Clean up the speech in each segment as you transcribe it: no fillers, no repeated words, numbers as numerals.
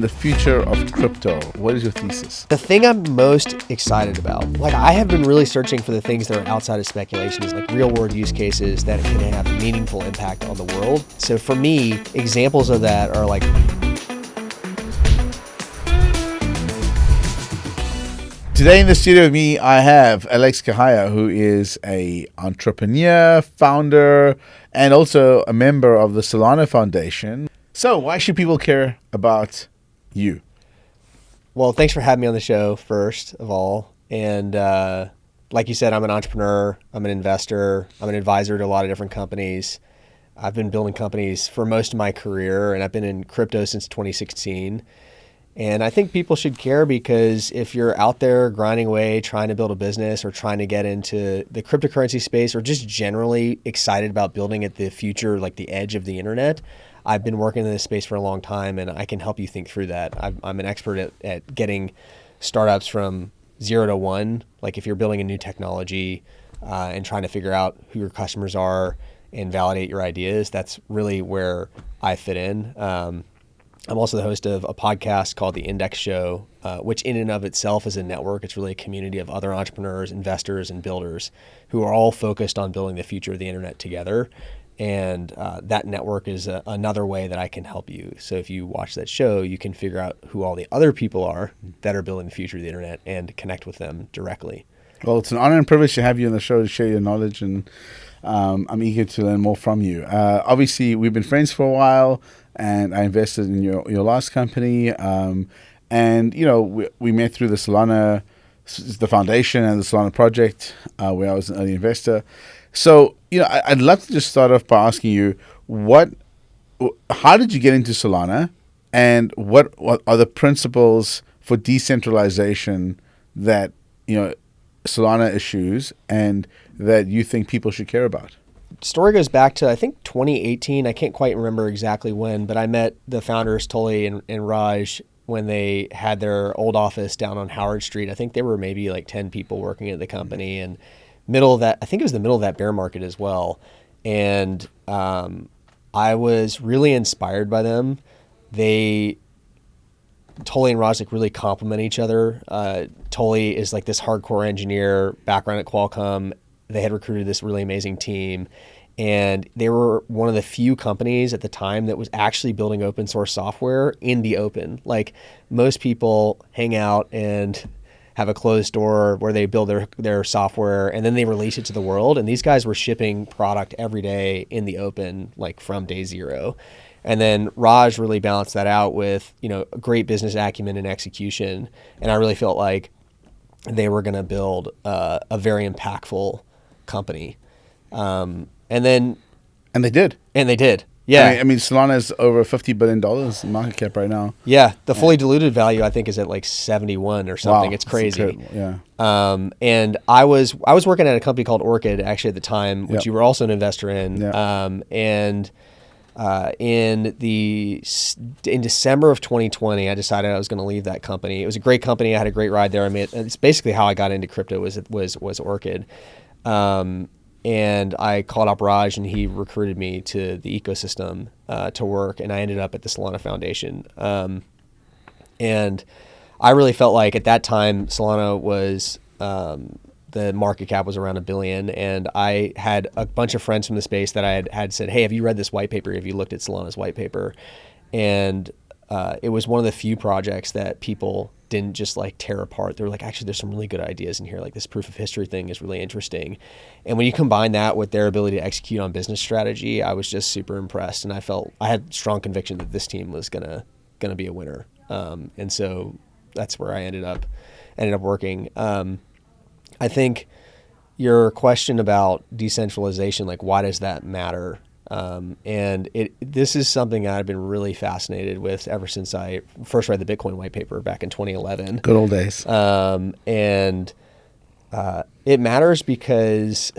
The future of crypto. What is your thesis? The thing I'm most excited about, I have been really searching for the things that are outside of speculation, is real world use cases that can have a meaningful impact on the world. So for me, examples of that are Today in the studio with me, I have Alex Kehaya, who is an entrepreneur, founder, and also a member of the Solana Foundation. So why should people care about you? Well, thanks for having me on the show, first of all. And like you said, I'm an entrepreneur, I'm an investor, I'm an advisor to a lot of different companies. I've been building companies for most of my career, and I've been in crypto since 2016. And I think people should care because if you're out there grinding away, trying to build a business or trying to get into the cryptocurrency space, or just generally excited about building at the future, like the edge of the internet, I've been working in this space for a long time, and I can help you think through that. I'm an expert at getting startups from 0 to 1. Like if you're building a new technology and trying to figure out who your customers are and validate your ideas, that's really where I fit in. I'm also the host of a podcast called The Index Show, which in and of itself is a network. It's really a community of other entrepreneurs, investors, and builders who are all focused on building the future of the internet together. And that network is another way that I can help you. So if you watch that show, you can figure out who all the other people are that are building the future of the internet and connect with them directly. Well, it's an honor and privilege to have you on the show to share your knowledge, and I'm eager to learn more from you. Obviously, we've been friends for a while, and I invested in your last company. And, you know, we met through the Solana, the foundation and the Solana project, where I was an early investor. So, you know, I'd love to just start off by asking you, how did you get into Solana, and what are the principles for decentralization that, you know, Solana issues and that you think people should care about? Story goes back to, I think, 2018. I can't quite remember exactly when, but I met the founders, Tolly and Raj, when they had their old office down on Howard Street. I think there were maybe 10 people working at the company, and I think it was the middle of that bear market as well. And I was really inspired by them. Tolly and Raj really complement each other. Tolly is this hardcore engineer background at Qualcomm. They had recruited this really amazing team, and they were one of the few companies at the time that was actually building open source software in the open. Like most people hang out and have a closed door where they build their software and then they release it to the world. And these guys were shipping product every day in the open, from day zero. And then Raj really balanced that out with, great business acumen and execution. And I really felt like they were going to build a very impactful company. And they did. Yeah. I mean, Solana is over $50 billion in market cap right now. Yeah. The fully diluted value, I think, is at 71 or something. Wow, it's crazy. Yeah. And I was working at a company called Orchid actually at the time, which you were also an investor in. Yep. In December of 2020, I decided I was going to leave that company. It was a great company. I had a great ride there. I mean, it's basically how I got into crypto was Orchid. And I called up Raj, and he recruited me to the ecosystem to work, and I ended up at the Solana Foundation. And I really felt like at that time, Solana was the market cap was around $1 billion, and I had a bunch of friends from the space that I had said, "Hey, have you read this white paper? Have you looked at Solana's white paper?" And it was one of the few projects that people didn't just tear apart. They were like, actually, there's some really good ideas in here. This proof of history thing is really interesting. And when you combine that with their ability to execute on business strategy, I was just super impressed. And I had strong conviction that this team was gonna be a winner. And so that's where I ended up working. I think your question about decentralization, why does that matter? And this is something I've been really fascinated with ever since I first read the Bitcoin white paper back in 2011. Good old days. And it matters because,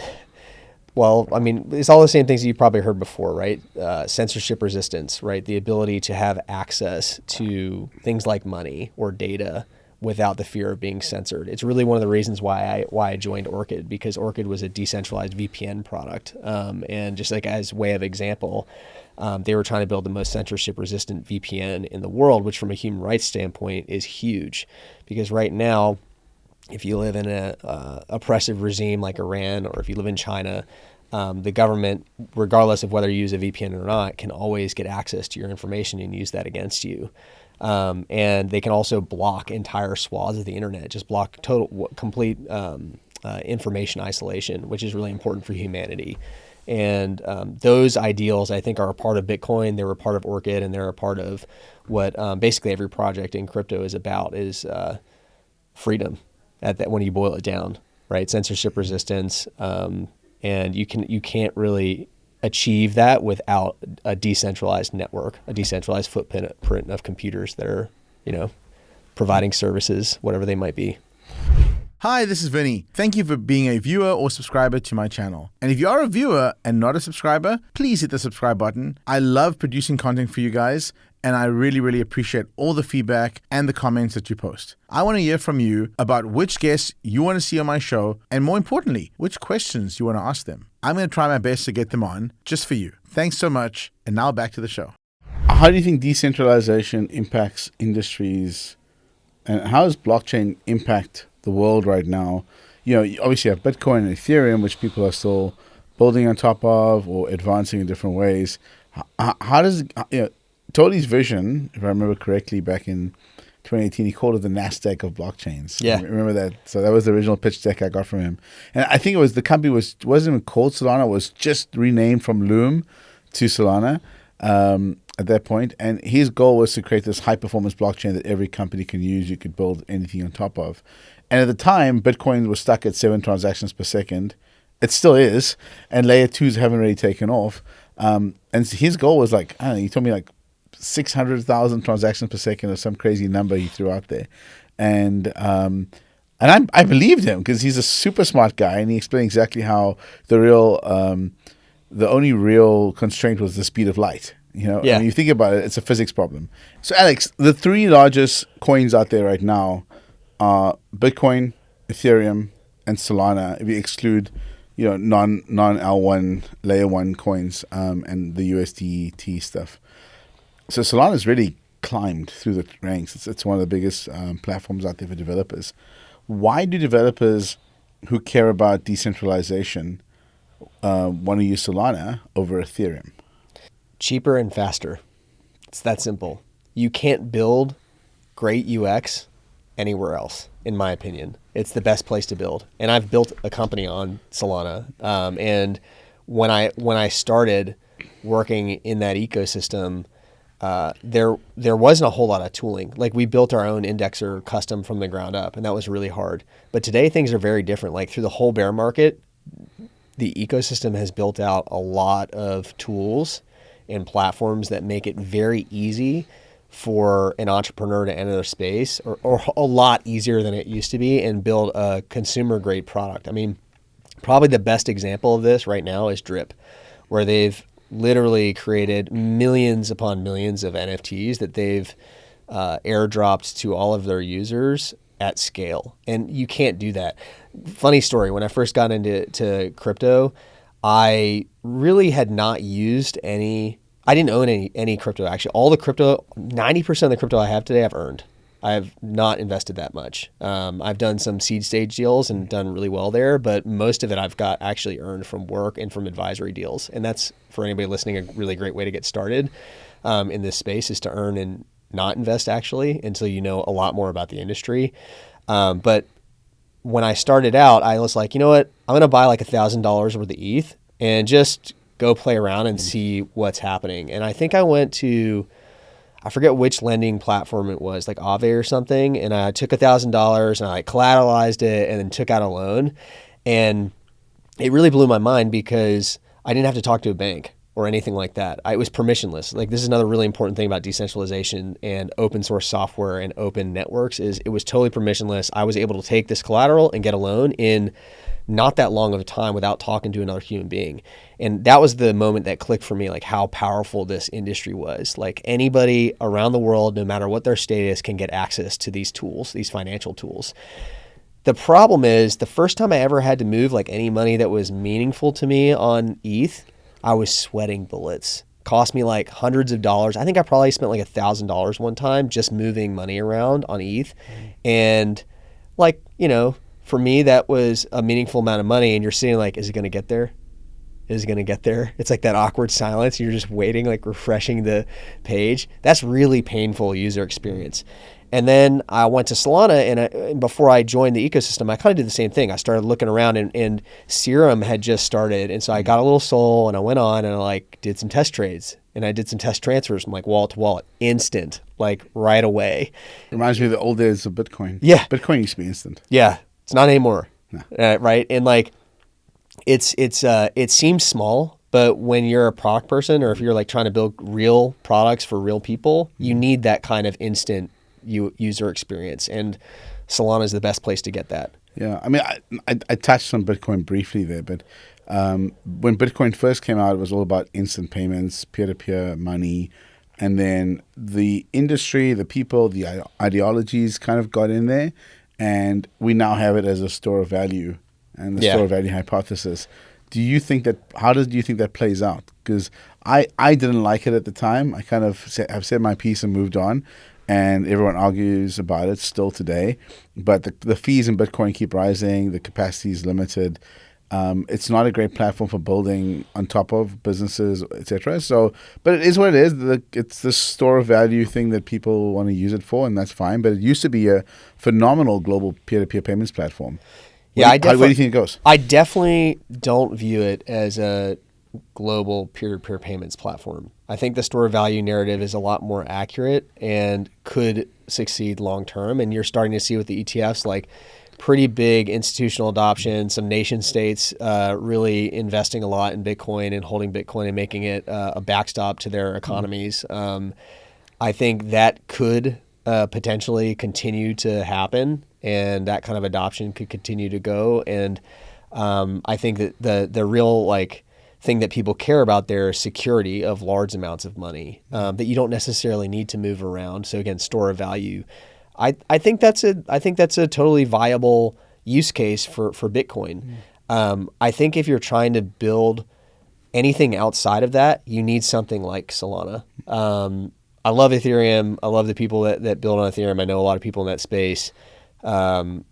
it's all the same things that you've probably heard before, right? Censorship resistance, right? The ability to have access to things like money or data without the fear of being censored. It's really one of the reasons why I joined Orchid, because Orchid was a decentralized VPN product. And just as way of example, They were trying to build the most censorship-resistant VPN in the world, which from a human rights standpoint is huge. Because right now, if you live in a oppressive regime like Iran, or if you live in China, the government, regardless of whether you use a VPN or not, can always get access to your information and use that against you. And they can also block entire swaths of the internet, just block complete information isolation, which is really important for humanity. And those ideals, I think, are a part of Bitcoin. They were a part of Orchid, and they're a part of what basically every project in crypto is about, is freedom. When you boil it down, right? Censorship resistance, and you can't really achieve that without a decentralized network, a decentralized footprint of computers that are, providing services, whatever they might be. Hi, this is Vinny. Thank you for being a viewer or subscriber to my channel. And if you are a viewer and not a subscriber, please hit the subscribe button. I love producing content for you guys, and I really, really appreciate all the feedback and the comments that you post. I want to hear from you about which guests you want to see on my show, and more importantly, which questions you want to ask them. I'm going to try my best to get them on just for you. Thanks so much, and now back to the show. How do you think decentralization impacts industries, and how does blockchain impact the world right now? You obviously have Bitcoin and Ethereum, which people are still building on top of or advancing in different ways. How does Tony's vision, if I remember correctly, back in 2018, he called it the NASDAQ of blockchains. Yeah, I remember that. So that was the original pitch deck I got from him, and I think the company wasn't even called Solana. It was just renamed from Loom to Solana at that point. And his goal was to create this high performance blockchain that every company can use. You could build anything on top of. And at the time, Bitcoin was stuck at 7 transactions per second. It still is, and layer 2s haven't really taken off. And his goal was like, I don't know, he told me like 600,000 transactions per second or some crazy number he threw out there. And I believed him because he's a super smart guy, and he explained exactly how the only real constraint was the speed of light. Yeah. When you think about it, it's a physics problem. So Alex, the 3 largest coins out there right now are Bitcoin, Ethereum, and Solana. If you exclude, non L1 layer 1 coins and the USDT stuff. So Solana's really climbed through the ranks. It's one of the biggest platforms out there for developers. Why do developers who care about decentralization want to use Solana over Ethereum? Cheaper and faster. It's that simple. You can't build great UX anywhere else, in my opinion. It's the best place to build. And I've built a company on Solana. And when I started working in that ecosystem, there wasn't a whole lot of tooling. Like, we built our own indexer custom from the ground up, and that was really hard. But today things are very different. Like, through the whole bear market, the ecosystem has built out a lot of tools and platforms that make it very easy for an entrepreneur to enter the space, or a lot easier than it used to be, and build a consumer grade product. I mean, probably the best example of this right now is Drip, where they've literally created millions upon millions of NFTs that they've airdropped to all of their users at scale. And you can't do that. Funny story, when I first got into crypto, I really had not used I didn't own any crypto. Actually, all the crypto, 90% of the crypto I have today, I've earned. I have not invested that much. I've done some seed stage deals and done really well there, but most of it I've got actually earned from work and from advisory deals. And that's, for anybody listening, a really great way to get started in this space, is to earn and not invest actually until you know a lot more about the industry. But when I started out, I was like, you know what? I'm going to buy like $1,000 worth of ETH and just go play around and see what's happening. And I think I went to, I forget which lending platform it was, like Aave or something. And I took $1,000 and I collateralized it and then took out a loan. And it really blew my mind because I didn't have to talk to a bank or anything like that. It was permissionless. Like, this is another really important thing about decentralization and open source software and open networks, is it was totally permissionless. I was able to take this collateral and get a loan in not that long of a time without talking to another human being. And that was the moment that clicked for me, like how powerful this industry was. Like, anybody around the world, no matter what their status, can get access to these tools, these financial tools. The problem is, the first time I ever had to move like any money that was meaningful to me on ETH, I was sweating bullets cost me like hundreds of dollars. I think I probably spent like $1,000 one time just moving money around on ETH. And like, for me, that was a meaningful amount of money. And you're sitting like, is it going to get there? Is it going to get there? It's like that awkward silence. You're just waiting, like refreshing the page. That's really painful user experience. And then I went to Solana, and before I joined the ecosystem, I kind of did the same thing. I started looking around, and Serum had just started. And so I got a little Sol, and I went on, and I like did some test trades. And I did some test transfers from like wallet to wallet, instant, like right away. Reminds me of the old days of Bitcoin. Yeah. Bitcoin used to be instant. Yeah. It's not anymore. No. Right. And like, it seems small, but when you're a product person, or if you're like trying to build real products for real people, you need that kind of instant user experience, and Solana is the best place to get that. Yeah, I mean, I touched on Bitcoin briefly there, but when Bitcoin first came out, it was all about instant payments, peer-to-peer money, and then the industry, the people, the ideologies kind of got in there, and we now have it as a store of value and the store of value hypothesis. Do you think that? How do you think that plays out? Because I didn't like it at the time. I kind of have said my piece and moved on. And everyone argues about it still today. But the fees in Bitcoin keep rising. The capacity is limited. It's not a great platform for building on top of businesses, etc. So, but it is what it is. It's the store of value thing that people want to use it for, and that's fine. But it used to be a phenomenal global peer-to-peer payments platform. Where do you think it goes? I definitely don't view it as a global peer-to-peer payments platform. I think the store of value narrative is a lot more accurate and could succeed long term. And you're starting to see with the ETFs, like pretty big institutional adoption, some nation states really investing a lot in Bitcoin and holding Bitcoin and making it a backstop to their economies. I think that could potentially continue to happen, and that kind of adoption could continue to go. And I think that the real thing that people care about there is security of large amounts of money that you don't necessarily need to move around. So again, store of value. I think that's a totally viable use case for Bitcoin. I think if you're trying to build anything outside of that, you need something like Solana. I love Ethereum. I love the people that build on Ethereum. I know a lot of people in that space. And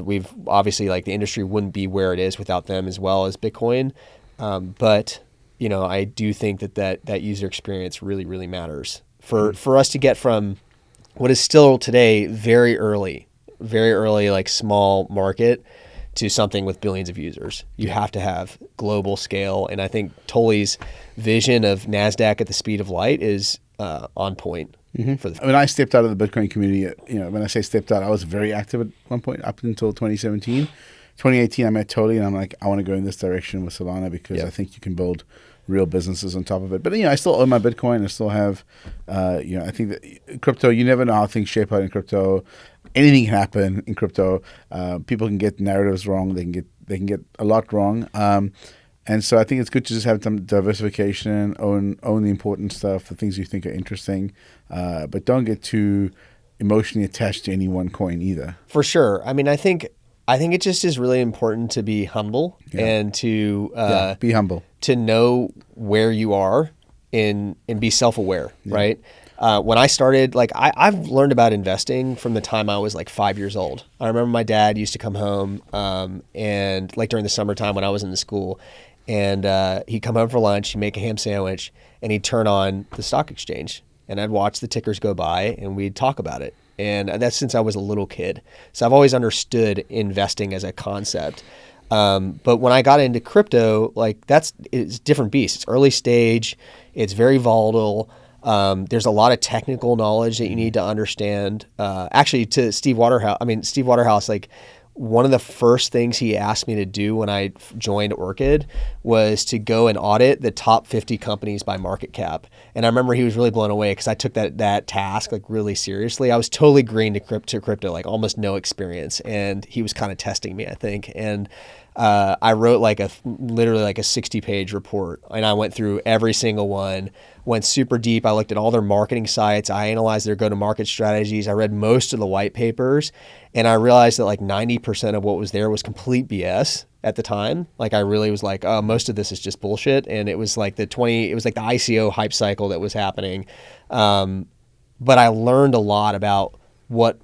we've obviously the industry wouldn't be where it is without them as well as Bitcoin. But I do think that user experience really, really matters for us to get from what is still today very early, small market to something with billions of users. You have to have global scale. And I think Tolly's vision of NASDAQ at the speed of light is on point. For the When I stepped out of the Bitcoin community, when I say stepped out, I was very active at one point up until 2017. 2018, I met Tolly, and I'm like, I want to go in this direction with Solana because I think you can build real businesses on top of it. But, I still own my Bitcoin. I still have, I think that crypto, you never know how things shape out in crypto. Anything can happen in crypto. People can get narratives wrong. They can get a lot wrong. And so I think it's good to just have some diversification, own the important stuff, the things you think are interesting, but don't get too emotionally attached to any one coin either. For sure. I mean, I think it just is really important to be humble and to be humble, to know where you are and be self-aware, right? When I started, I've learned about investing from the time I was 5 years old. I remember my dad used to come home and during the summertime when I was in the school, and he'd come home for lunch, he'd make a ham sandwich, and he'd turn on the stock exchange. And I'd watch the tickers go by, and we'd talk about it. And that's since I was a little kid. So I've always understood investing as a concept. But when I got into crypto, it's a different beast. It's early stage. It's very volatile. There's a lot of technical knowledge that you need to understand. Actually, to Steve Waterhouse, one of the first things he asked me to do when I joined Orchid was to go and audit the top 50 companies by market cap. And I remember he was really blown away because I took that task really seriously. I was totally green to crypto, almost no experience. And he was kind of testing me, I think. And I wrote literally a 60-page report, and I went through every single one, went super deep. I looked at all their marketing sites. I analyzed their go-to-market strategies. I read most of the white papers, and I realized that 90% of what was there was complete BS. at the time. Like I really was like, oh, most of this is just bullshit. And it was like the ICO hype cycle that was happening. But I learned a lot about what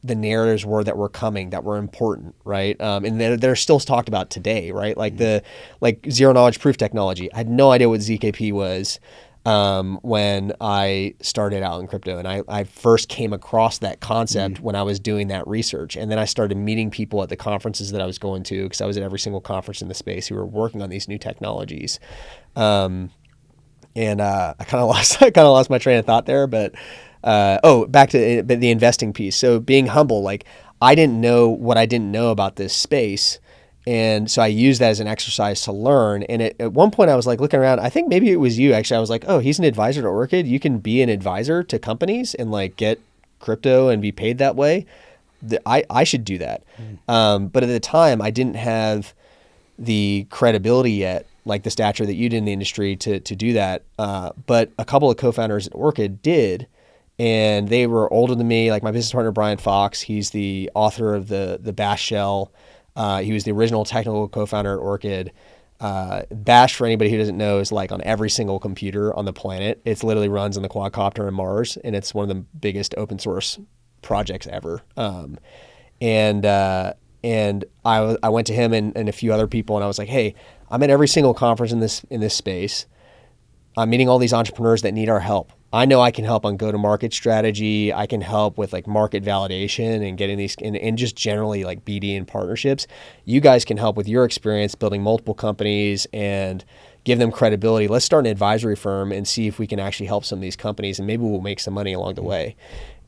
the narratives were that were coming, that were important, right? And they're still talked about today, right? Like like zero knowledge proof technology. I had no idea what ZKP was when I started out in crypto, and I first came across that concept when I was doing that research, and then I started meeting people at the conferences that I was going to, because I was at every single conference in the space who were working on these new technologies. And I kind of lost my train of thought there, but. Back to the investing piece. So being humble, like I didn't know what I didn't know about this space. And so I used that as an exercise to learn. And at one point I was like looking around, I think maybe it was you actually. I was like, oh, he's an advisor to Orchid. You can be an advisor to companies and like get crypto and be paid that way. I should do that. But at the time I didn't have the credibility yet, like the stature that you did in the industry to do that. But a couple of co-founders at Orchid did. And they were older than me, like my business partner, Brian Fox. He's the author of the Bash Shell. He was the original technical co-founder at Orchid. Bash, for anybody who doesn't know, is like on every single computer on the planet. It literally runs on the quadcopter on Mars, and it's one of the biggest open source projects ever. And I went to him and a few other people, and I was like, hey, I'm at every single conference in this space. I'm meeting all these entrepreneurs that need our help. I know I can help on go-to-market strategy. I can help with like market validation and getting these, and just generally like BD and partnerships. You guys can help with your experience building multiple companies and give them credibility. Let's start an advisory firm and see if we can actually help some of these companies, and maybe we'll make some money along the way.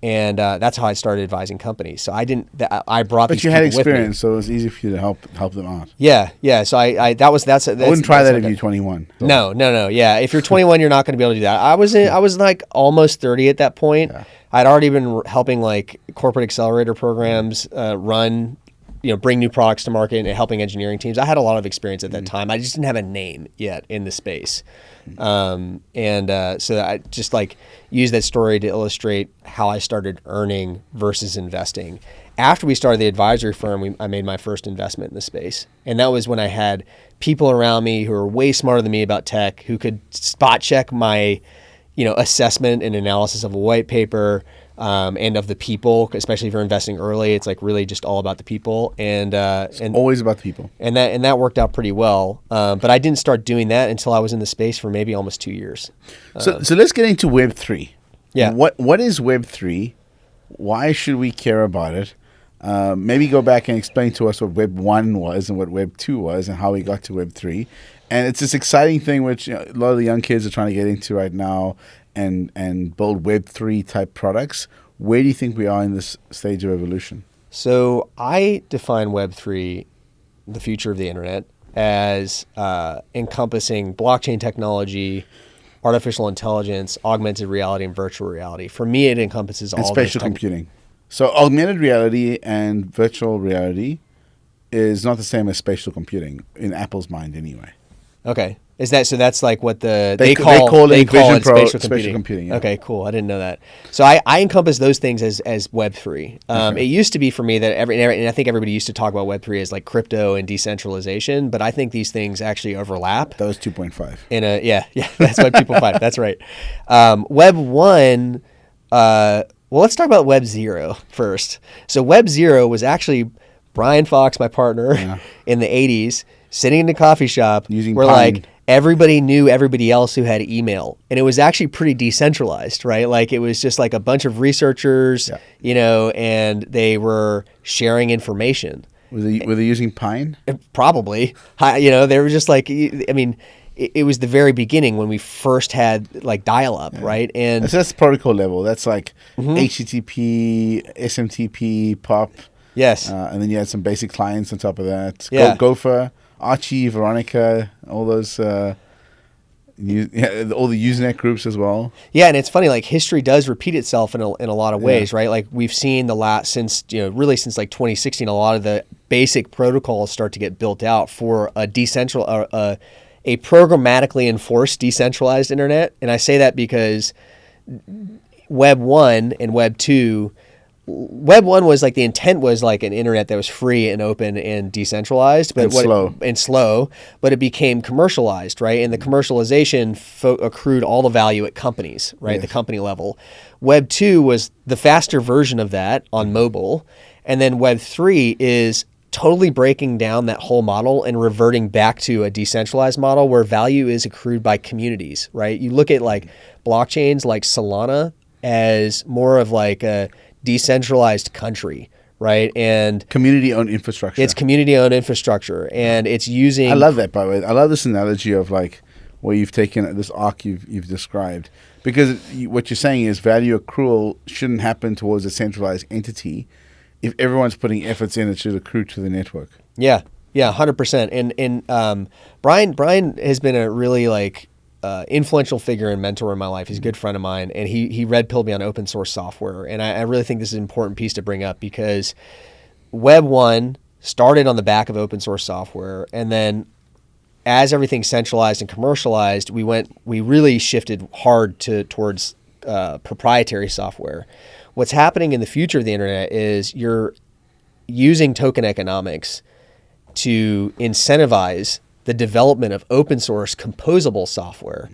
And that's how I started advising companies. So I didn't. I brought. But these you had experience, with me. so it was easy for you to help them out. Yeah. So I wouldn't try that if you're 21. So. No. Yeah, if you're 21, you're not going to be able to do that. I was like almost 30 at that point. Yeah. I'd already been helping like corporate accelerator programs run, bring new products to market and helping engineering teams. I had a lot of experience at that time. I just didn't have a name yet in the space. So I just like use that story to illustrate how I started earning versus investing. After we started the advisory firm, I made my first investment in the space. And that was when I had people around me who were way smarter than me about tech, who could spot check my, assessment and analysis of a white paper, and of the people, especially if you're investing early. It's like really just all about the people, and always about the people. And that worked out pretty well. But I didn't start doing that until I was in the space for maybe almost 2 years. So let's get into Web3. Yeah. What is Web3? Why should we care about it? Maybe go back and explain to us what Web 1 was and what Web 2 was and how we got to Web 3. And it's this exciting thing which a lot of the young kids are trying to get into right now and build Web 3 type products. Where do you think we are in this stage of evolution? So I define Web 3, the future of the internet, as encompassing blockchain technology, artificial intelligence, augmented reality, and virtual reality. For me, it encompasses all spatial computing. So augmented reality and virtual reality is not the same as spatial computing in Apple's mind anyway. Okay. Is that so? That's like what they call it spatial computing. Yeah. Okay, cool. I didn't know that. So I encompass those things as Web 3. Okay. It used to be for me that and I think everybody used to talk about Web 3 as like crypto and decentralization, but I think these things actually overlap. That was 2.5. Yeah, that's Web 2.5. That's right. Web 1. Well, let's talk about Web 0 first. So Web 0 was actually Brian Fox, my partner, in the 80s, sitting in the coffee shop where like everybody knew everybody else who had email. And it was actually pretty decentralized, right? Like it was just like a bunch of researchers, and they were sharing information. Were they using Pine? Probably. They were just like, it was the very beginning when we first had like dial-up, right? And so that's protocol level. That's like HTTP, SMTP, POP. Yes. And then you had some basic clients on top of that. Yeah. Gopher, Archie, Veronica, all those, all the Usenet groups as well. Yeah, and it's funny, like history does repeat itself in a lot of ways, right? Like we've seen since like 2016, a lot of the basic protocols start to get built out for a a programmatically enforced decentralized internet. And I say that because Web 1 and Web 2 Web 1 was like, the intent was like an internet that was free and open and decentralized, but slow, but it became commercialized, right? And the commercialization accrued all the value at companies, right? Yes. The company level. Web 2 was the faster version of that on mobile. And then Web 3 is totally breaking down that whole model and reverting back to a decentralized model where value is accrued by communities, right? You look at like blockchains like Solana as more of like a decentralized country, right? And community-owned infrastructure. It's community-owned infrastructure, and it's using... I love that, by the way. I love this analogy of like where you've taken this arc you've described, because what you're saying is value accrual shouldn't happen towards a centralized entity. If everyone's putting efforts in, it should accrue to the network. Yeah, 100%. And Brian has been a really like influential figure and mentor in my life. He's a good friend of mine, and he red-pilled me on open source software. And I really think this is an important piece to bring up, because Web 1 started on the back of open source software, and then as everything centralized and commercialized, we really shifted hard towards proprietary software. What's happening in the future of the internet is you're using token economics to incentivize the development of open source composable software.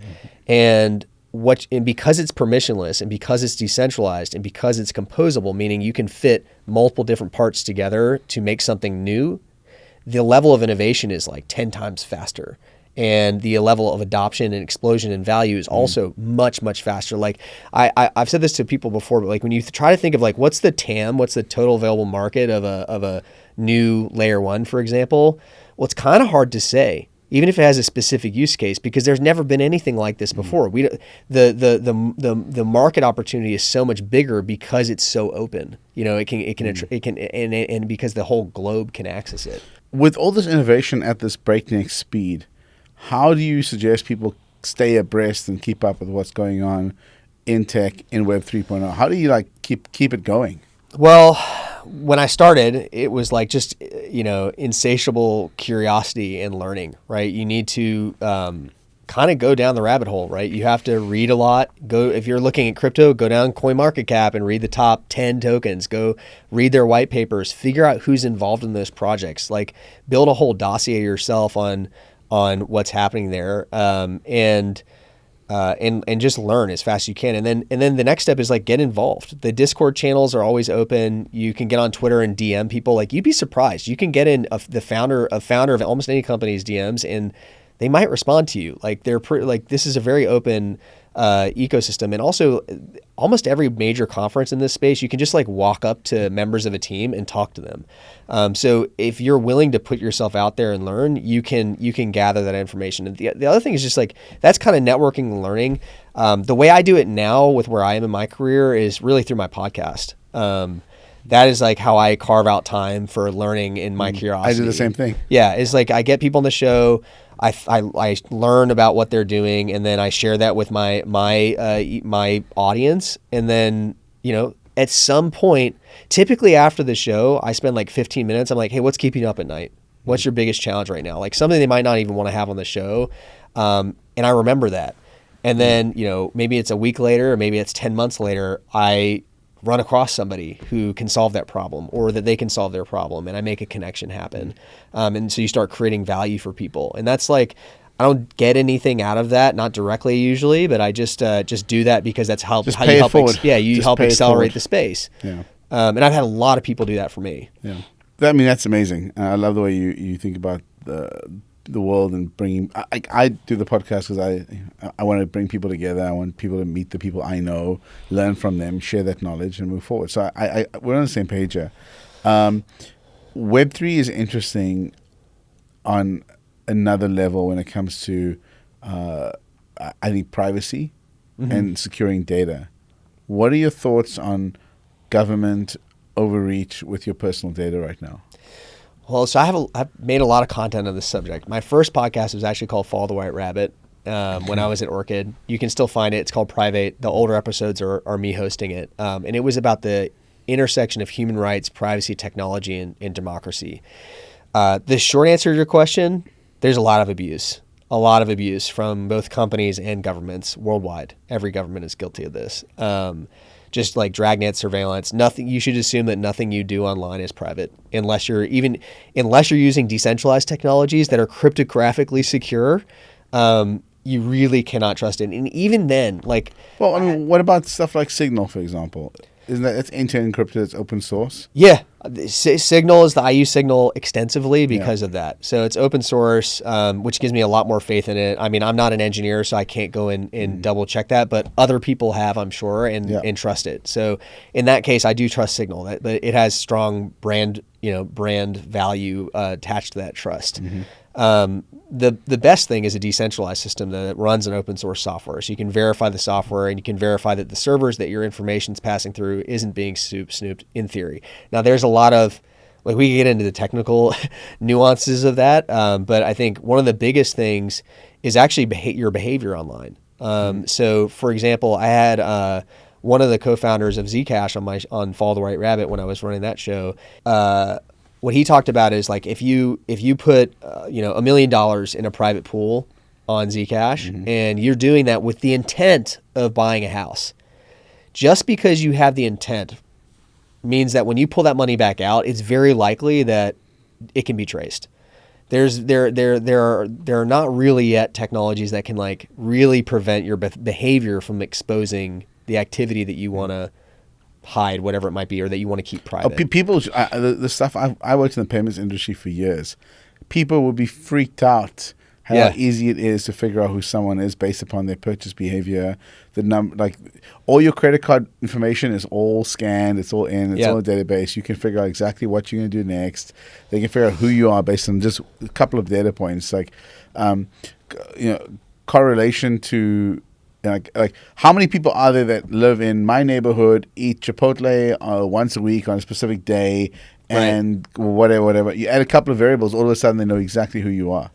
And because it's permissionless and because it's decentralized and because it's composable, meaning you can fit multiple different parts together to make something new, the level of innovation is like 10 times faster. And the level of adoption and explosion in value is also much, much faster. Like I've said this to people before, but like when you try to think of like, what's the TAM, what's the total available market of a new layer 1, for example? Well, it's kind of hard to say, even if it has a specific use case, because there's never been anything like this before. The market opportunity is so much bigger because it's so open. You know, it can and because the whole globe can access it. With all this innovation at this breakneck speed, how do you suggest people stay abreast and keep up with what's going on in tech in Web 3.0? How do you like keep it going? Well, when I started, it was like just, insatiable curiosity and learning, right? You need to kind of go down the rabbit hole, right? You have to read a lot. If you're looking at crypto, go down CoinMarketCap and read the top 10 tokens. Go read their white papers. Figure out who's involved in those projects. Like build a whole dossier yourself on what's happening there, and just learn as fast as you can. And then the next step is like get involved. The Discord channels are always open. You can get on Twitter and DM people. Like you'd be surprised. You can get in the founder of almost any company's DMs, and they might respond to you. Like this is a very open ecosystem. And also almost every major conference in this space, you can just like walk up to members of a team and talk to them. So if you're willing to put yourself out there and learn, you can gather that information. And the other thing is just like, that's kind of networking and learning. The way I do it now with where I am in my career is really through my podcast. That is like how I carve out time for learning in my curiosity. I do the same thing. Yeah. It's like I get people on the show. I learn about what they're doing, and then I share that with my audience. And then, at some point, typically after the show, I spend like 15 minutes. I'm like, hey, what's keeping you up at night? What's your biggest challenge right now? Like something they might not even want to have on the show. And I remember that. And then, maybe it's a week later, or maybe it's 10 months later, I run across somebody who can solve that problem, or that they can solve their problem, and I make a connection happen. And so you start creating value for people. And that's like, I don't get anything out of that, not directly usually, but I just do that because that's how you help. You help accelerate the space. Yeah. And I've had a lot of people do that for me. Yeah. That's amazing. I love the way you think about the world and bringing. I do the podcast because I want to bring people together. I want people to meet the people I know, learn from them, share that knowledge, and move forward. So we're on the same page here. Web3 is interesting on another level when it comes to, I think, privacy and securing data. What are your thoughts on government overreach with your personal data right now? Well, so I've made a lot of content on this subject. My first podcast was actually called Follow the White Rabbit when I was at Orchid. You can still find it. It's called Private. The older episodes are me hosting it. And it was about the intersection of human rights, privacy, technology, and democracy. The short answer to your question, there's a lot of abuse from both companies and governments worldwide. Every government is guilty of this. just like dragnet surveillance. Nothing. You should assume that nothing you do online is private, unless you're using decentralized technologies that are cryptographically secure. You really cannot trust it. And even then, like, well, I mean, what about stuff like Signal, for example? Isn't that, it's end-to-end encrypted, it's open source? Yeah. Signal I use Signal extensively because of that. So it's open source, which gives me a lot more faith in it. I mean, I'm not an engineer, so I can't go in and double check that, but other people have, I'm sure, and trust it. So in that case, I do trust Signal, but it has strong brand value attached to that trust. The best thing is a decentralized system that runs an open source software. So you can verify the software and you can verify that the servers that your information's passing through isn't being snooped in theory. Now there's a lot of, like, we can get into the technical nuances of that. But I think one of the biggest things is actually your behavior online. So for example, I had, one of the co-founders of Zcash on Follow the White Rabbit when I was running that show, what he talked about is, like, if you put $1 million in a private pool on Zcash and you're doing that with the intent of buying a house, just because you have the intent means that when you pull that money back out, it's very likely that it can be traced. There are not really yet technologies that can, like, really prevent your behavior from exposing the activity that you want to hide, whatever it might be, or that you want to keep private. People, the stuff, I worked in the payments industry for years. People would be freaked out how easy it is to figure out who someone is based upon their purchase behavior. Like, all your credit card information is all scanned, it's all in, it's all in a database. You can figure out exactly what you're going to do next. They can figure out who you are based on just a couple of data points, like correlation to. Like how many people are there that live in my neighborhood, eat Chipotle once a week on a specific day, and whatever. You add a couple of variables, all of a sudden they know exactly who you are.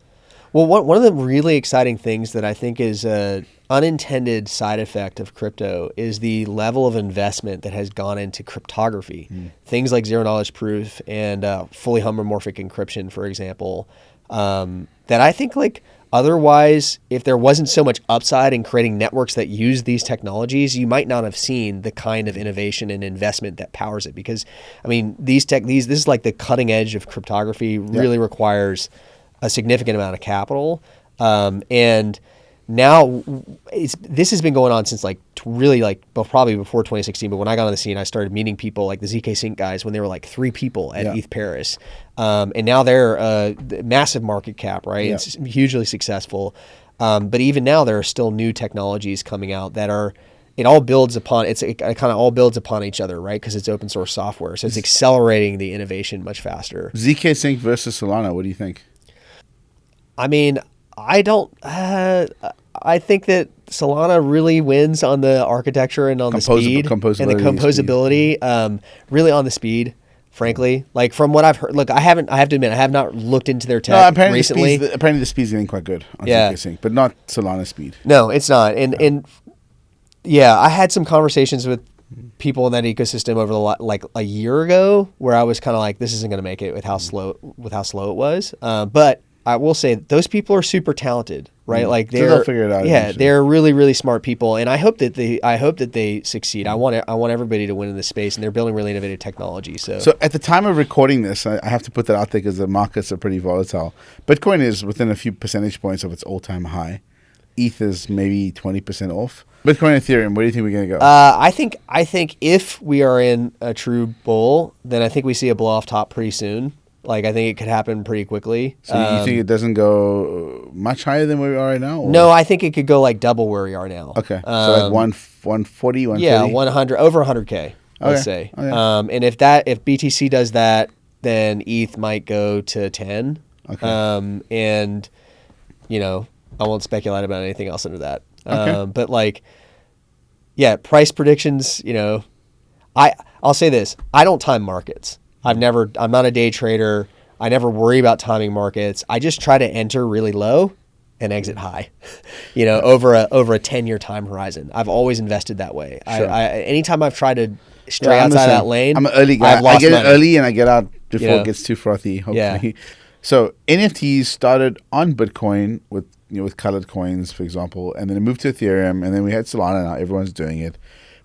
Well, one of the really exciting things that I think is an unintended side effect of crypto is the level of investment that has gone into cryptography. Things like zero-knowledge proof and fully homomorphic encryption, for example, that I think, like, otherwise, if there wasn't so much upside in creating networks that use these technologies, you might not have seen the kind of innovation and investment that powers it. Because, I mean, this is like the cutting edge of cryptography. Really requires a significant amount of capital, and now this has been going on since, like, really, like, probably before 2016. But when I got on the scene, I started meeting people like the ZK Sync guys when they were like 3 people at ETH Paris, and now they're a massive market cap, right? It's hugely successful, but even now there are still new technologies coming out that are. It all builds upon it kind of all builds upon each other, right? Because it's open source software, so it's accelerating the innovation much faster. ZK Sync versus Solana. What do you think? I mean, I don't. I think that Solana really wins on the architecture and on the speed and the composability. Really on the speed, frankly. Like, from what I've heard, look, I have to admit, I have not looked into their tech recently. Apparently, the speed's getting quite good on ZK Sync, but not Solana speed. No, it's not. And I had some conversations with people in that ecosystem over like a year ago, where I was kind of like, this isn't going to make it with how slow it was. But I will say those people are super talented, right? Like, they'll figure it out. They're really, really smart people, and I hope that they succeed. I want everybody to win in this space, and they're building really innovative technology. So at the time of recording this, I have to put that out there because the markets are pretty volatile. Bitcoin is within a few percentage points of its all-time high. ETH is maybe 20% off. Bitcoin and Ethereum, where do you think we're going to go? I think if we are in a true bull, then I think we see a blow off top pretty soon. Like, I think it could happen pretty quickly. So you think it doesn't go much higher than where we are right now? Or? No, I think it could go like double where we are now. Okay. So like 140, 130? Yeah, 100, over 100K, let's say. Okay. And if BTC does that, then ETH might go to 10. Okay. And, I won't speculate about anything else under that. Okay. But, like, price predictions, I'll say this. I don't time markets. I'm not a day trader. I never worry about timing markets. I just try to enter really low and exit high, over a 10-year time horizon. I've always invested that way. Sure. Anytime I've tried to stray outside of that lane, I'm an early guy. I get in early and I get out before it gets too frothy, hopefully. Yeah. So NFTs started on Bitcoin with colored coins, for example, and then it moved to Ethereum, and then we had Solana. Now everyone's doing it.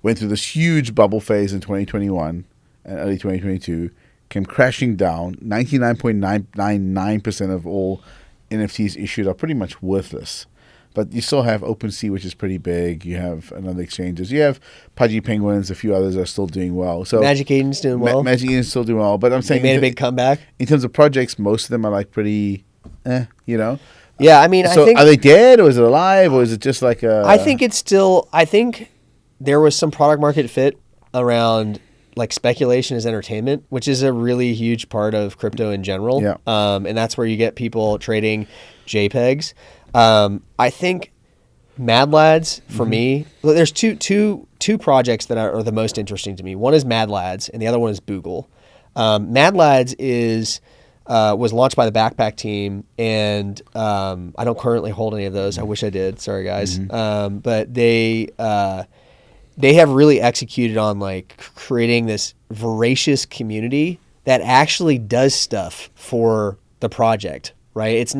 went through this huge bubble phase in 2021 and early 2022, came crashing down. 99.999% of all NFTs issued are pretty much worthless. But you still have OpenSea, which is pretty big. You have another exchanges. You have Pudgy Penguins. A few others are still doing well. So Magic Eden's doing well. Magic Eden's still doing well. But I'm saying they made a big comeback. In terms of projects, most of them are like pretty, you know. Yeah, I mean, so I think, are they dead, or is it alive, or is it just like a? I think it's still. I think there was some product market fit around like speculation as entertainment, which is a really huge part of crypto in general. Yeah. And that's where you get people trading JPEGs. I think Mad Lads for me, there's two projects that are the most interesting to me. One is Mad Lads, and the other one is Boogle. Mad Lads was launched by the Backpack team, and I don't currently hold any of those. I wish I did. Sorry, guys. But they have really executed on like creating this voracious community that actually does stuff for the project, right? It's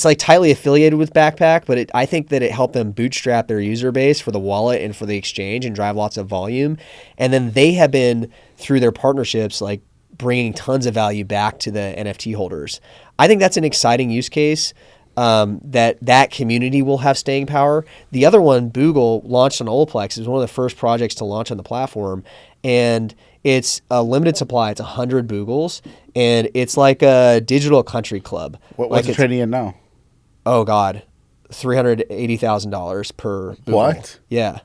like tightly affiliated with Backpack, but I think that it helped them bootstrap their user base for the wallet and for the exchange and drive lots of volume. And then they have been, through their partnerships, like bringing tons of value back to the NFT holders. I think that's an exciting use case. That community will have staying power. The other one, Boogle, launched on Olaplex. It was one of the first projects to launch on the platform, and it's a limited supply. It's 100 Boogles, and it's like a digital country club. What's it trading in now? Oh God, $380,000 per Boogle. What? Yeah.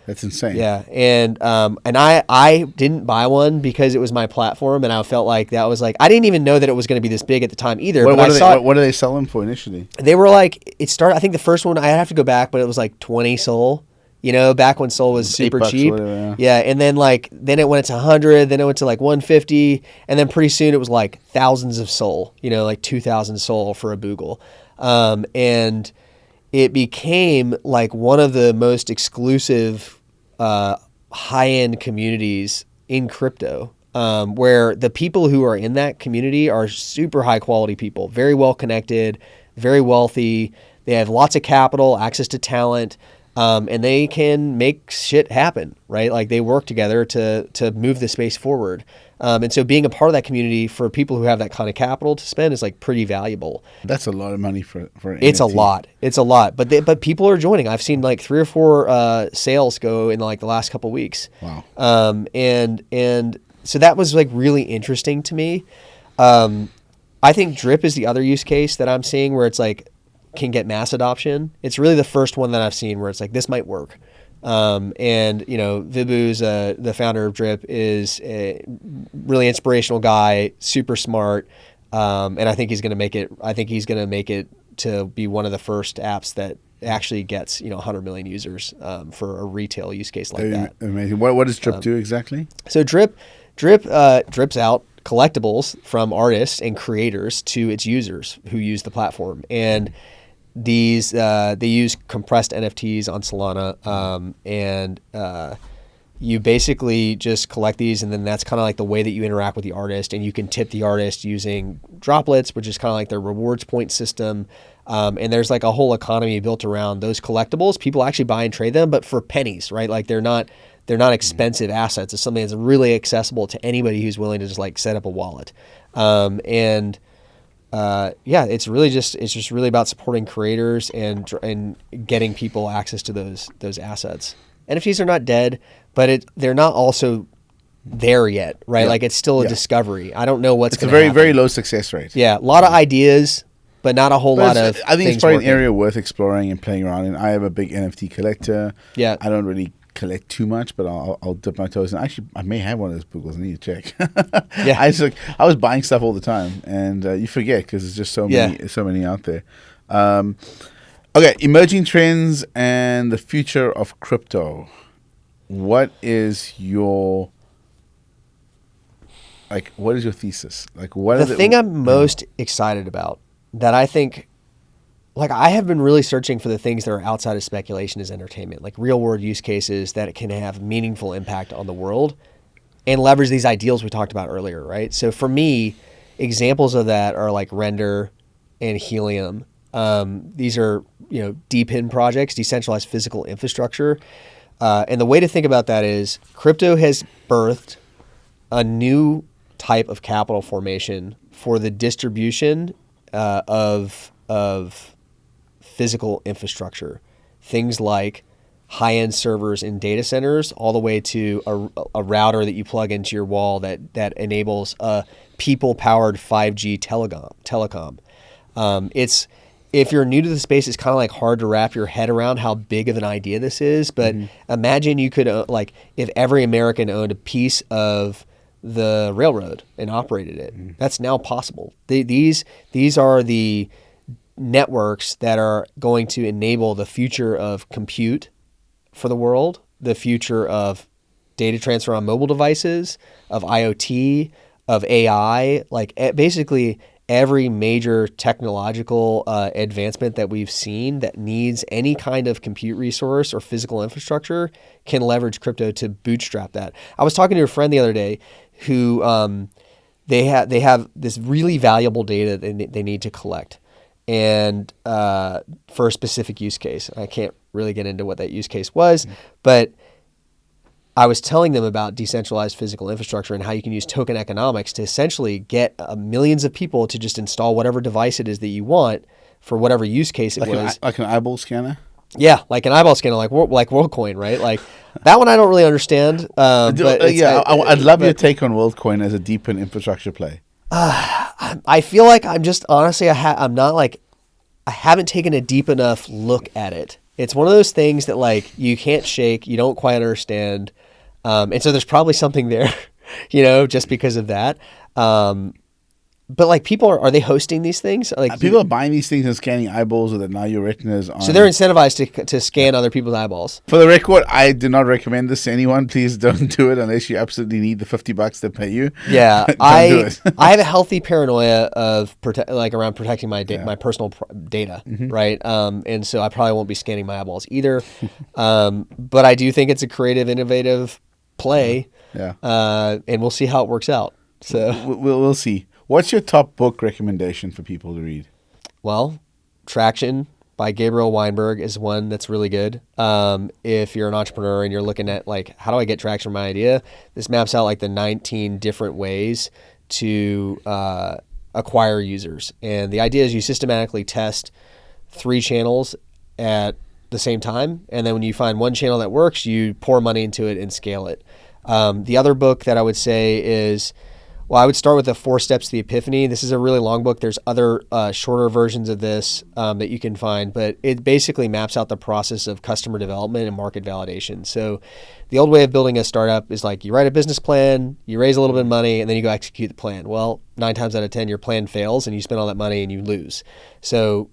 That's insane. Yeah, and I didn't buy one because it was my platform, and I felt like that was like I didn't even know that it was going to be this big at the time either. What are they selling for initially? They were like it started. I think the first one I have to go back, but it was like 20 Sol. You know, back when Sol was super cheap. Whatever, yeah, and then it went to 100, then it went to like 150, and then pretty soon it was like thousands of Sol. You know, like 2,000 Sol for a Boogle, and it became like one of the most exclusive high-end communities in crypto, where the people who are in that community are super high-quality people, very well-connected, very wealthy. They have lots of capital, access to talent, and they can make shit happen, right? Like they work together to move the space forward. And so being a part of that community for people who have that kind of capital to spend is like pretty valuable. That's a lot of money for an It's NFT. a lot. But people are joining. I've seen like 3 or 4 sales go in like the last couple of weeks. Wow. And so that was like really interesting to me. I think Drip is the other use case that I'm seeing where it's like can get mass adoption. It's really the first one that I've seen where it's like this might work. And you know, Vibhu's the founder of Drip is a really inspirational guy, super smart, and I think he's going to make it. I think he's going to make it to be one of the first apps that actually gets 100 million users for a retail use case like that. Amazing. What does Drip do exactly? So Drip drips out collectibles from artists and creators to its users who use the platform, and these they use compressed NFTs on Solana, and you basically just collect these, and then that's kind of like the way that you interact with the artist, and you can tip the artist using droplets, which is kind of like their rewards point system. And there's like a whole economy built around those collectibles. People actually buy and trade them, but for pennies, right? Like they're not expensive assets. It's something that's really accessible to anybody who's willing to just like set up a wallet. It's just really about supporting creators and getting people access to those assets. NFTs are not dead, but they're not also there yet, right? Yeah. Like it's still a discovery. I don't know what's going to happen. happen. Very low success rate. Yeah, a lot of ideas, but not a whole lot of. I think things it's probably working. an area worth exploring and playing around in. I am a big NFT collector. Yeah, I don't really collect too much, but I'll dip my toes in. Actually, I may have one of those Boogles. I need to check. Yeah, I was buying stuff all the time, and you forget because there's just so many out there. Okay, emerging trends and the future of crypto. What is your thesis? Like, what the thing I'm most excited about that I think. Like I have been really searching for the things that are outside of speculation as entertainment, like real world use cases that can have meaningful impact on the world and leverage these ideals we talked about earlier, right? So for me, examples of that are like Render and Helium. These are, DePIN projects, decentralized physical infrastructure. And the way to think about that is crypto has birthed a new type of capital formation for the distribution of physical infrastructure. Things like high-end servers in data centers, all the way to a router that you plug into your wall that enables a people-powered 5G telecom. If you're new to the space, it's kind of like hard to wrap your head around how big of an idea this is. But imagine you could if every American owned a piece of the railroad and operated it. That's now possible. These are the networks that are going to enable the future of compute for the world, the future of data transfer on mobile devices, of IoT, of AI, basically every major technological advancement that we've seen that needs any kind of compute resource or physical infrastructure can leverage crypto to bootstrap that. I was talking to a friend the other day who they have this really valuable data they need to collect, and for a specific use case. I can't really get into what that use case was, but I was telling them about decentralized physical infrastructure and how you can use token economics to essentially get millions of people to just install whatever device it is that you want for whatever use case it was. Like an eyeball scanner? Yeah, like an eyeball scanner, like WorldCoin, right? Like that one I don't really understand. I'd love your take on WorldCoin as a deep in infrastructure play. I feel like I'm just honestly, I haven't taken a deep enough look at it. It's one of those things that you can't shake, you don't quite understand, and so there's probably something there, just because of that. But people are they hosting these things? People are buying these things and scanning eyeballs, or that now your retinas on. So they're incentivized to scan other people's eyeballs. For the record, I do not recommend this to anyone. Please don't do it unless you absolutely need the $50 to pay you. Yeah, I have a healthy paranoia of around protecting my my personal data, right? And so I probably won't be scanning my eyeballs either. But I do think it's a creative, innovative play. Yeah. And we'll see how it works out. So we'll see. What's your top book recommendation for people to read? Well, Traction by Gabriel Weinberg is one that's really good. If you're an entrepreneur and you're looking at how do I get traction from my idea, this maps out the 19 different ways to acquire users. And the idea is you systematically test 3 channels at the same time. And then when you find one channel that works, you pour money into it and scale it. The other book that I would say is, I would start with the 4 Steps to the Epiphany. This is a really long book. There's other shorter versions of this that you can find, but it basically maps out the process of customer development and market validation. So the old way of building a startup is you write a business plan, you raise a little bit of money, and then you go execute the plan. Well, 9 times out of 10, your plan fails and you spend all that money and you lose. So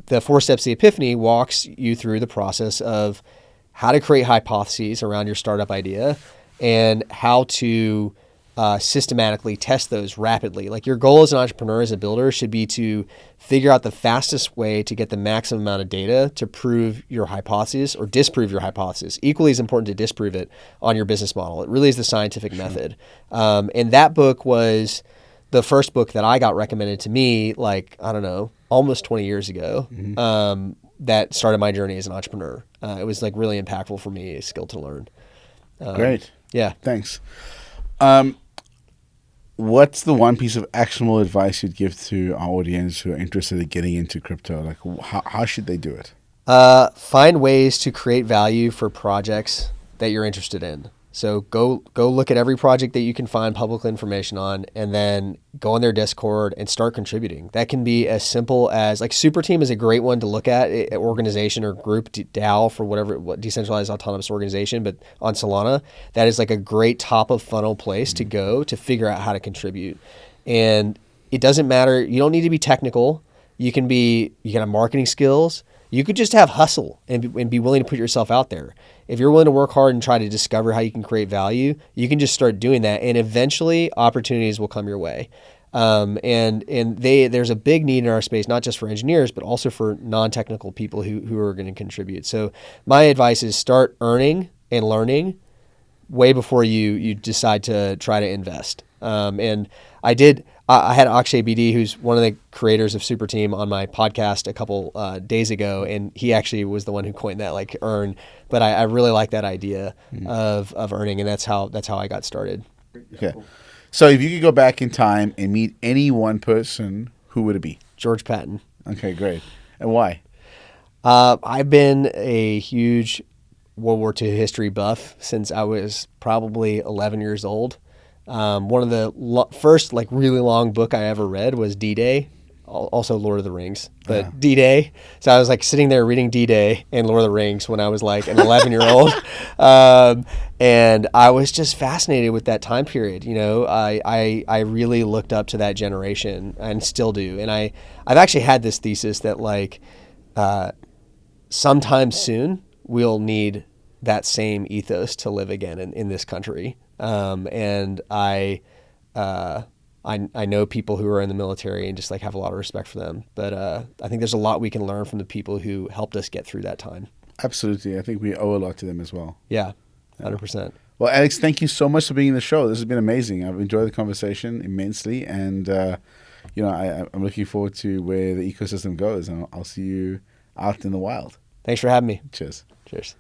the 4 Steps to the Epiphany walks you through the process of how to create hypotheses around your startup idea and how to systematically test those rapidly. Your goal as an entrepreneur, as a builder, should be to figure out the fastest way to get the maximum amount of data to prove your hypothesis or disprove your hypothesis. Equally as important to disprove it on your business model. It really is the scientific method. And that book was the first book that I got recommended to me, almost 20 years ago, that started my journey as an entrepreneur. It was really impactful for me, a skill to learn. Great. Yeah. Thanks. What's the one piece of actionable advice you'd give to our audience who are interested in getting into crypto? How should they do it? Find ways to create value for projects that you're interested in. So go look at every project that you can find public information on, and then go on their Discord and start contributing. That can be as simple as Super Team is a great one to look at, organization or group, DAO for what decentralized autonomous organization, but on Solana, that is a great top of funnel place to go to figure out how to contribute. And it doesn't matter. You don't need to be technical. You can have marketing skills. You could just have hustle and be willing to put yourself out there. If you're willing to work hard and try to discover how you can create value, you can just start doing that, and eventually opportunities will come your way. There's a big need in our space, not just for engineers, but also for non-technical people who are going to contribute. So my advice is start earning and learning way before you decide to try to invest. And I had Akshay BD, who's one of the creators of Super Team, on my podcast a couple days ago, and he actually was the one who coined that, like, earn. But I really like that idea of earning, and that's how I got started. Okay. So if you could go back in time and meet any one person, who would it be? George Patton. Okay, great. And why? I've been a huge World War II history buff since I was probably 11 years old. One of the first, like, really long book I ever read was D-Day, also Lord of the Rings, but D-Day. So I was like sitting there reading D-Day and Lord of the Rings when I was like an 11-year-old. And I was just fascinated with that time period. You know, I really looked up to that generation and still do. And I've actually had this thesis that, like, sometime soon we'll need that same ethos to live again in this country. And I know people who are in the military and just, like, have a lot of respect for them. But I think there's a lot we can learn from the people who helped us get through that time. Absolutely. I think we owe a lot to them as well. Yeah, 100%. Well, Alex, thank you so much for being in the show. This has been amazing. I've enjoyed the conversation immensely. And, I'm looking forward to where the ecosystem goes. And I'll see you out in the wild. Thanks for having me. Cheers. Cheers.